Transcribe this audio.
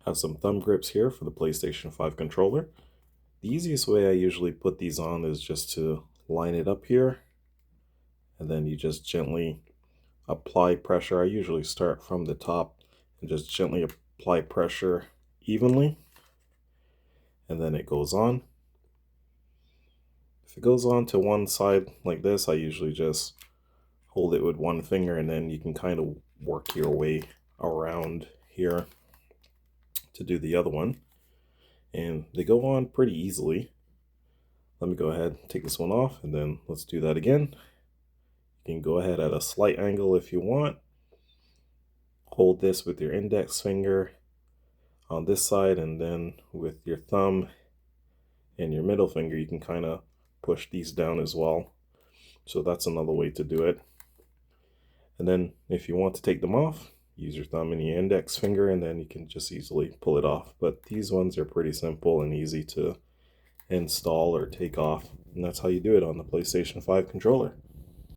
Have some thumb grips here for the PlayStation 5 controller. The easiest way I usually put these on is just to line it up here, and then you just gently apply pressure. I usually start from the top and just gently apply pressure evenly, and then it goes on. If it goes on to one side like this, I usually just hold it with one finger, and then you can kind of work your way around here to do the other one. And they go on pretty easily. Let me go ahead and take this one off, and then let's do that again. You can go ahead at a slight angle if you want. Hold this with your index finger on this side, and then with your thumb and your middle finger, you can kind of push these down as well. So that's another way to do it. And then if you want to take them off, use your thumb and your index finger, and then you can just easily pull it off. But these ones are pretty simple and easy to install or take off, and that's how you do it on the PlayStation 5 controller.